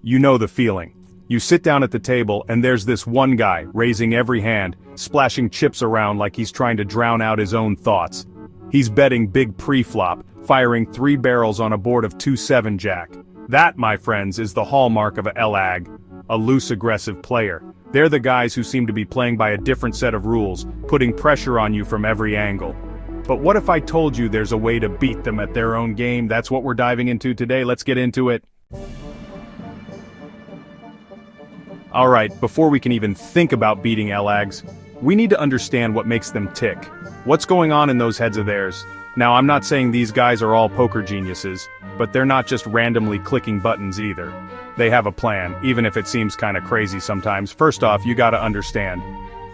You know the feeling. You sit down at the table and there's this one guy, raising every hand, splashing chips around like he's trying to drown out his own thoughts. He's betting big preflop, firing 3 barrels on a board of 2-7 jack. That, my friends, is the hallmark of a LAG, a loose aggressive player. They're the guys who seem to be playing by a different set of rules, putting pressure on you from every angle. But what if I told you there's a way to beat them at their own game? That's what we're diving into today. Let's get into it. Alright, before we can even think about beating LAGs, we need to understand what makes them tick. What's going on in those heads of theirs? Now, I'm not saying these guys are all poker geniuses, but they're not just randomly clicking buttons either. They have a plan, even if it seems kinda crazy sometimes. First off, you gotta understand,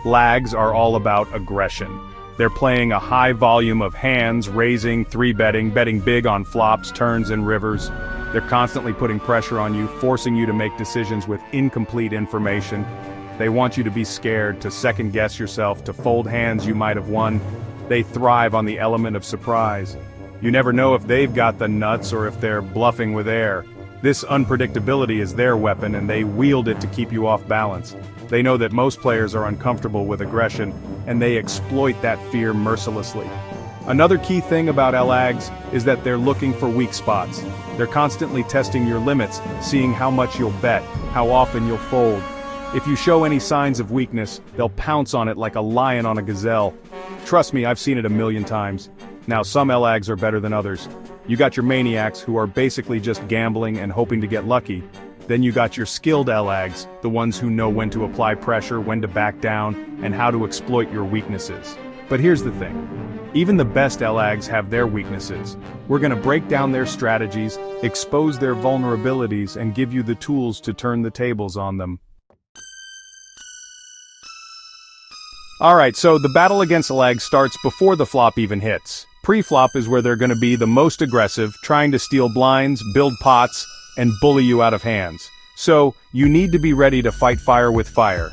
LAGs are all about aggression. They're playing a high volume of hands, raising, 3-betting, betting big on flops, turns, and rivers. They're constantly putting pressure on you, forcing you to make decisions with incomplete information. They want you to be scared, to second-guess yourself, to fold hands you might have won. They thrive on the element of surprise. You never know if they've got the nuts or if they're bluffing with air. This unpredictability is their weapon, and they wield it to keep you off balance. They know that most players are uncomfortable with aggression, and they exploit that fear mercilessly. Another key thing about LAGs is that they're looking for weak spots. They're constantly testing your limits, seeing how much you'll bet, how often you'll fold. If you show any signs of weakness, they'll pounce on it like a lion on a gazelle. Trust me, I've seen it a million times. Now, some LAGs are better than others. You got your maniacs who are basically just gambling and hoping to get lucky. Then you got your skilled LAGs, the ones who know when to apply pressure, when to back down, and how to exploit your weaknesses. But here's the thing. Even the best LAGs have their weaknesses. We're gonna break down their strategies, expose their vulnerabilities, and give you the tools to turn the tables on them. Alright, so the battle against LAGs starts before the flop even hits. Pre-flop is where they're gonna be the most aggressive, trying to steal blinds, build pots, and bully you out of hands. So, you need to be ready to fight fire with fire.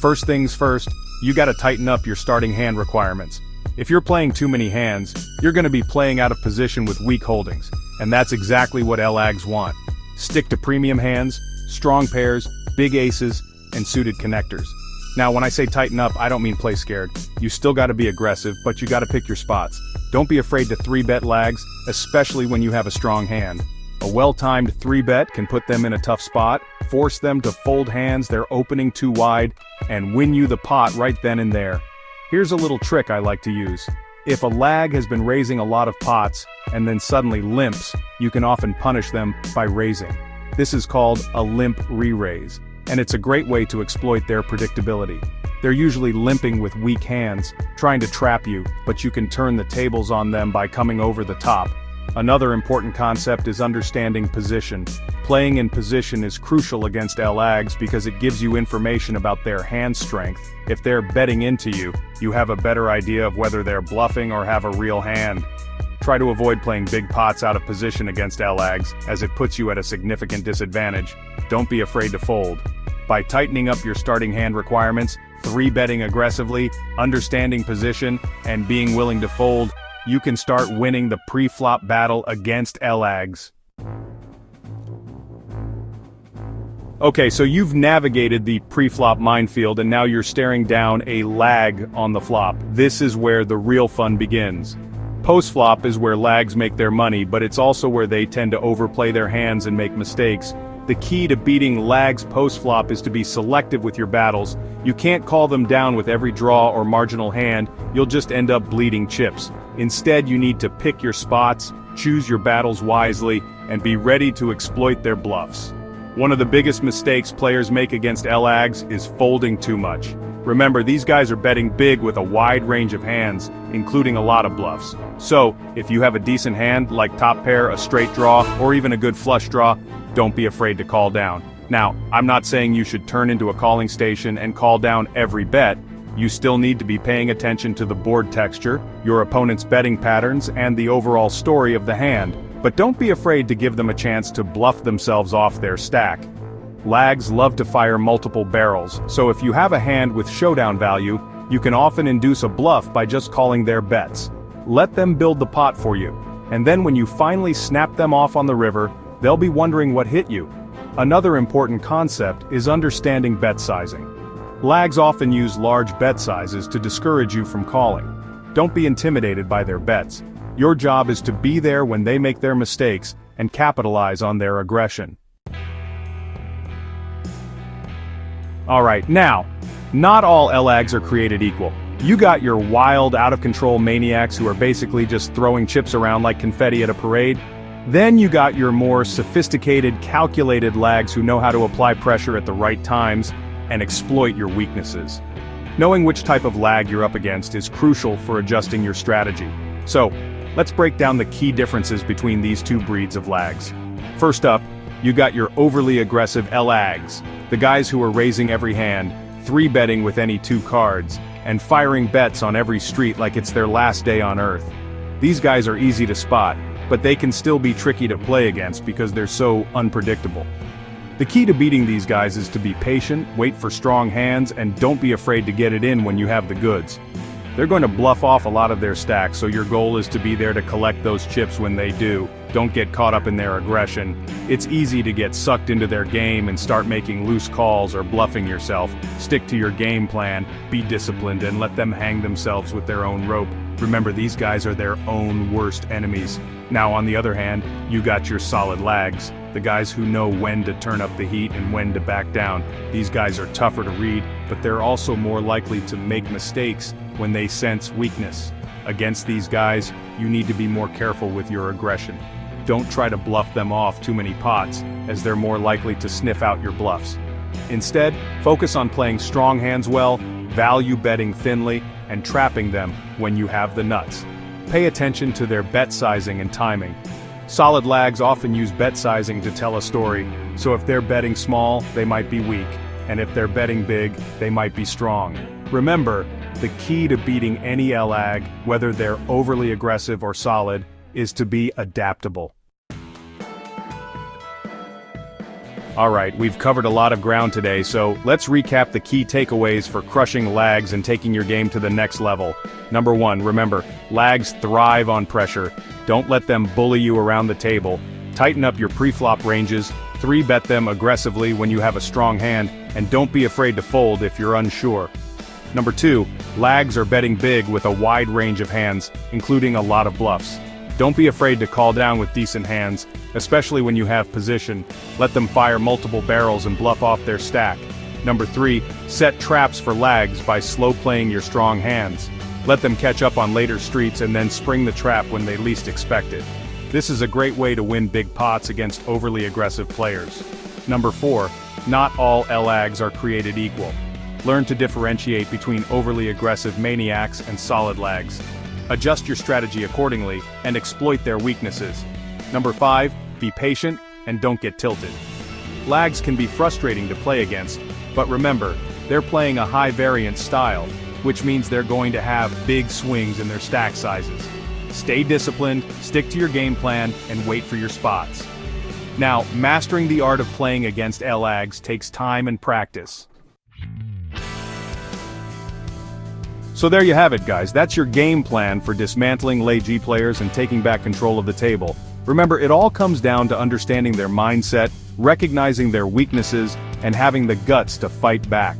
First things first, you gotta tighten up your starting hand requirements. If you're playing too many hands, you're gonna be playing out of position with weak holdings, and that's exactly what LAGs want. Stick to premium hands, strong pairs, big aces, and suited connectors. Now, when I say tighten up, I don't mean play scared. You still gotta be aggressive, but you gotta pick your spots. Don't be afraid to 3-bet LAGs, especially when you have a strong hand. A well-timed 3-bet can put them in a tough spot, force them to fold hands they're opening too wide, and win you the pot right then and there. Here's a little trick I like to use. If a LAG has been raising a lot of pots, and then suddenly limps, you can often punish them by raising. This is called a limp re-raise, and it's a great way to exploit their predictability. They're usually limping with weak hands, trying to trap you, but you can turn the tables on them by coming over the top. Another important concept is understanding position. Playing in position is crucial against LAGs because it gives you information about their hand strength. If they're betting into you, you have a better idea of whether they're bluffing or have a real hand. Try to avoid playing big pots out of position against LAGs, as it puts you at a significant disadvantage. Don't be afraid to fold. By tightening up your starting hand requirements, 3-betting aggressively, understanding position, and being willing to fold, you can start winning the pre-flop battle against LAGs. Okay, so you've navigated the pre-flop minefield and now you're staring down a lag on the flop. This is where the real fun begins. Post-flop is where LAGs make their money, but it's also where they tend to overplay their hands and make mistakes. The key to beating LAGs post-flop is to be selective with your battles. You can't call them down with every draw or marginal hand, you'll just end up bleeding chips. Instead, you need to pick your spots, choose your battles wisely, and be ready to exploit their bluffs. One of the biggest mistakes players make against LAGs is folding too much. Remember, these guys are betting big with a wide range of hands, including a lot of bluffs. So, if you have a decent hand, like top pair, a straight draw, or even a good flush draw, don't be afraid to call down. Now, I'm not saying you should turn into a calling station and call down every bet. You still need to be paying attention to the board texture, your opponent's betting patterns, and the overall story of the hand. But don't be afraid to give them a chance to bluff themselves off their stack. LAGs love to fire multiple barrels, so if you have a hand with showdown value, you can often induce a bluff by just calling their bets. Let them build the pot for you, and then when you finally snap them off on the river, they'll be wondering what hit you. Another important concept is understanding bet sizing. Lags often use large bet sizes to discourage you from calling. Don't be intimidated by their bets. Your job is to be there when they make their mistakes and capitalize on their aggression. Alright, now, not all LAGs are created equal. You got your wild, out-of-control maniacs who are basically just throwing chips around like confetti at a parade. Then you got your more sophisticated, calculated lags who know how to apply pressure at the right times and exploit your weaknesses. Knowing which type of lag you're up against is crucial for adjusting your strategy. So, let's break down the key differences between these two breeds of lags. First up, you got your overly aggressive LAGs, the guys who are raising every hand, 3-betting with any 2 cards, and firing bets on every street like it's their last day on Earth. These guys are easy to spot, but they can still be tricky to play against because they're so unpredictable. The key to beating these guys is to be patient, wait for strong hands, and don't be afraid to get it in when you have the goods. They're going to bluff off a lot of their stacks, so your goal is to be there to collect those chips when they do. Don't get caught up in their aggression. It's easy to get sucked into their game and start making loose calls or bluffing yourself. Stick to your game plan, be disciplined, and let them hang themselves with their own rope. Remember, these guys are their own worst enemies. Now, on the other hand, you got your solid lags, the guys who know when to turn up the heat and when to back down. These guys are tougher to read, but they're also more likely to make mistakes when they sense weakness. Against these guys, you need to be more careful with your aggression. Don't try to bluff them off too many pots, as they're more likely to sniff out your bluffs. Instead, focus on playing strong hands well, value betting thinly, and trapping them when you have the nuts. Pay attention to their bet sizing and timing. Solid lags often use bet sizing to tell a story, so if they're betting small, they might be weak, and if they're betting big, they might be strong. Remember, the key to beating any LAG, whether they're overly aggressive or solid, is to be adaptable. Alright, we've covered a lot of ground today, so let's recap the key takeaways for crushing lags and taking your game to the next level. Number 1, remember, lags thrive on pressure. Don't let them bully you around the table. Tighten up your preflop ranges, 3-bet them aggressively when you have a strong hand, and don't be afraid to fold if you're unsure. Number 2, lags are betting big with a wide range of hands, including a lot of bluffs. Don't be afraid to call down with decent hands, especially when you have position. Let them fire multiple barrels and bluff off their stack. Number 3, set traps for lags by slow playing your strong hands. Let them catch up on later streets and then spring the trap when they least expect it. This is a great way to win big pots against overly aggressive players. Number 4, not all LAGs are created equal. Learn to differentiate between overly aggressive maniacs and solid lags. Adjust your strategy accordingly and exploit their weaknesses. Number 5, be patient and don't get tilted. Lags can be frustrating to play against, but remember, they're playing a high variance style, which means they're going to have big swings in their stack sizes. Stay disciplined, stick to your game plan, and wait for your spots. Now, mastering the art of playing against LAGs takes time and practice. So there you have it, guys. That's your game plan for dismantling LAG players and taking back control of the table. Remember, it all comes down to understanding their mindset, recognizing their weaknesses, and having the guts to fight back.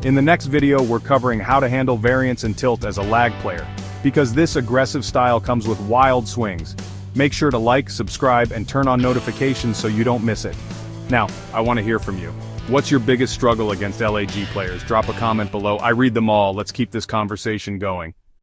In the next video, we're covering how to handle variance and tilt as a lag player, because this aggressive style comes with wild swings. Make sure to like, subscribe, and turn on notifications so you don't miss it. Now, I want to hear from you. What's your biggest struggle against LAG players? Drop a comment below. I read them all. Let's keep this conversation going.